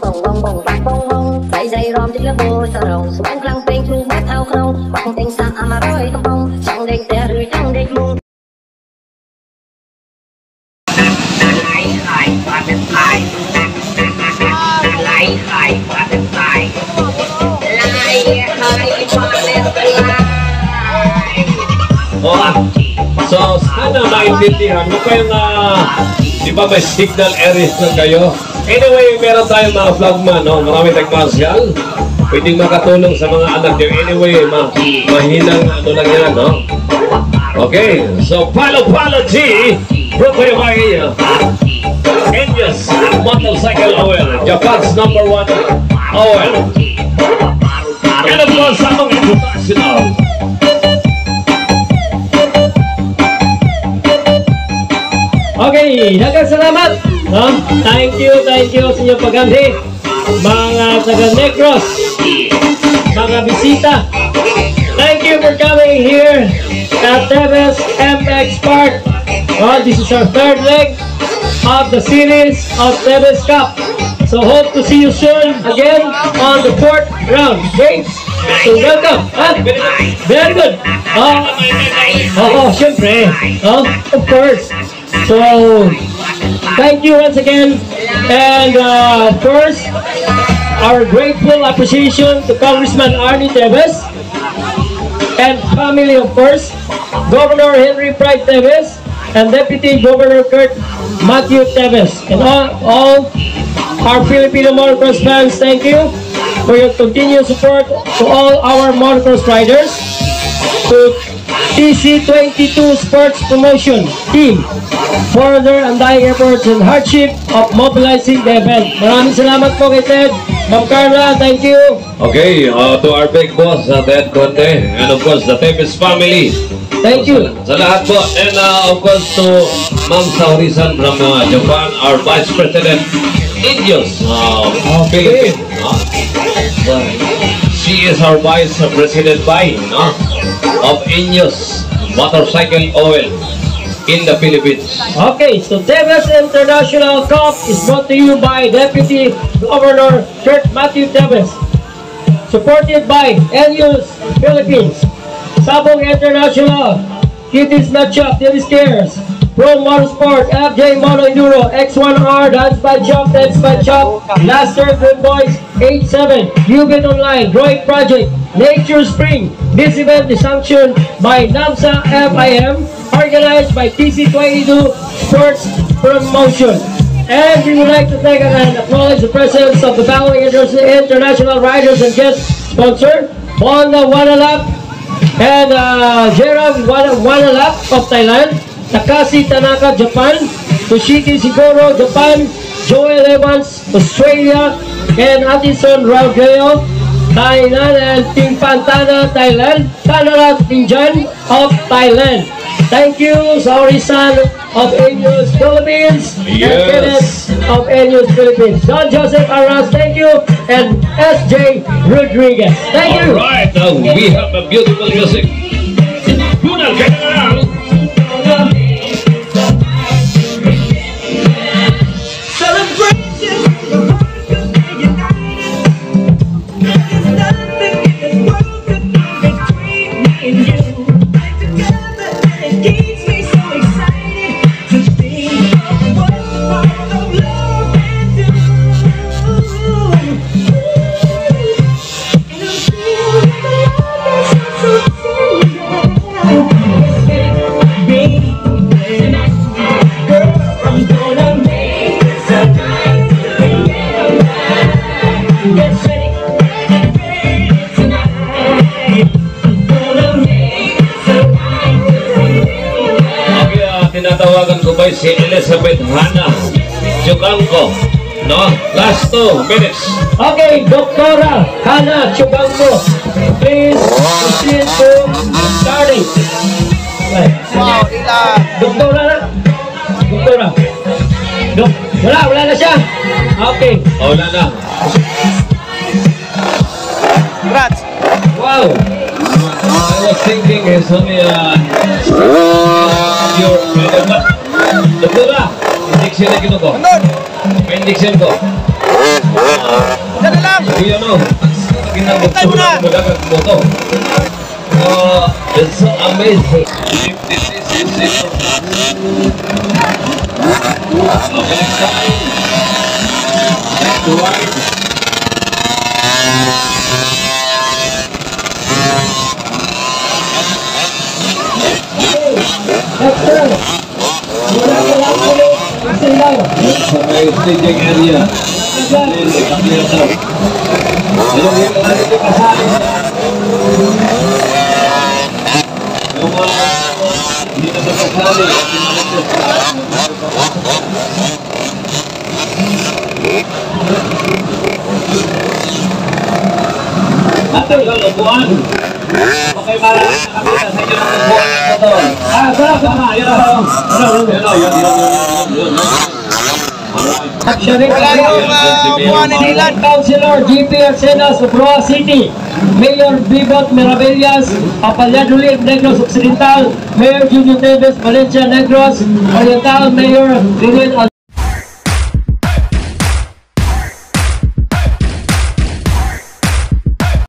bông bông bông bạc bông bông dây dây rom tích là bồ sa rồng bánh lăng bênh thu bát thao không bông tình xa mà rồi không bông trong đêm té rưỡi trong đêm mùng lấy khai và đất tài lấy khai và đất tài lấy khai và đất tài. So, sana maintindihan mo kayo na, di ba may signal areas na kayo? Anyway, meron tayong mga flagman, no? Marami tayong martial. Pwedeng makatulong sa mga anak nyo. Anyway, mahinang ano lang yan, no? Okay, so Palo G, brought to you by Envious Motorcycle Oil, Japan's #1 oil. And of course, Samong International. Okay, nagkasalamat. No? Thank you sa inyong pagganti. Mga taga Negros, mga bisita. Thank you for coming here at Teves MX Park. Well, this is our third leg of the series of Teves Cup. So hope to see you soon again on the 4th round. Okay? So welcome. Very good. Syempre. Of course. So, thank you once again, and first, our grateful appreciation to Congressman Arnie Teves and family, of course, Governor Henry Pride Teves and Deputy Governor Kurt Matthew Teves, and all our Filipino motocross fans. Thank you for your continued support to all our motocross riders, to TC22 Sports Promotion Team for their undying efforts and hardship of mobilizing the event. Maraming salamat po kay Ted. Ma'am Carla, thank you. Okay, to our big boss, Ted Conde, and of course, the Teves family. Thank you. Sa lahat po, and of course, to Ma'am Saurisan from Japan, our Vice President, Indios, Philippines. She is our Vice President of Ineos Motorcycle Oil in the Philippines. Okay, so Teves International Cup is brought to you by Deputy Governor Kurt Matthew Teves, supported by Ineos Philippines, Sabong International, Kitty's Nut Shop, Kitty's Cares, Pro Motorsport, FJ Mono Enduro, X1R, Dance by Chop, Dance by Chop, Laster, Good Boys, 87, Ubit Online, Droid Project, Nature Spring. This event is sanctioned by NAMSA FIM, organized by TC22 Sports Promotion. And we would like to thank and acknowledge the presence of the following international riders and guest sponsor, Honda Wanalap and Gerald Wanalap of Thailand, Takashi Tanaka, Japan, Toshiki Shigoro, Japan, Joel Evans, Australia, and Addison Raugeo, Thailand, and Team Pantana, Thailand, Canada Tinjan of Thailand. Thank you, Saurisan of Ineos Philippines, and Kenneth of Ineos Philippines. John Joseph Arras, thank you, and SJ Rodriguez. Thank you. All right, now we have a beautiful music. Tinatawagan ko ba si Elizabeth Hannah Chuganko, no? Last 2 minutes. Okay, Doktora Hannah Chuganko, please proceed to starting. Wow, Ila. Doktora na? Doktora. Wala na siya. Okay. Wala na. Congrats. Wow. I was thinking it's only your Doktora, injection na kinuko. Injection ko. Diyan na lang. Ayan o. Tayo muna. Madagat mo to. It's so amazing. 56 Next turn. Mula sa lang ulit. Isa lang. sa may staging area. Clear daw. Ayun, yung mga hindi kasali. Yung mga hindi na kasali. At ang upuan. Okay, para nakakita sa inyo ng upuan ng motor. Sama. Ayun o. Yun. Actually, Wala yung buwan ni Dylan. Councilor GP Arsenas of Roa City, Mayor Bibot Meravellas, Papalyadolid Negros Occidental, Mayor Junior Teves Valencia Negros Oriental, Mayor Rinel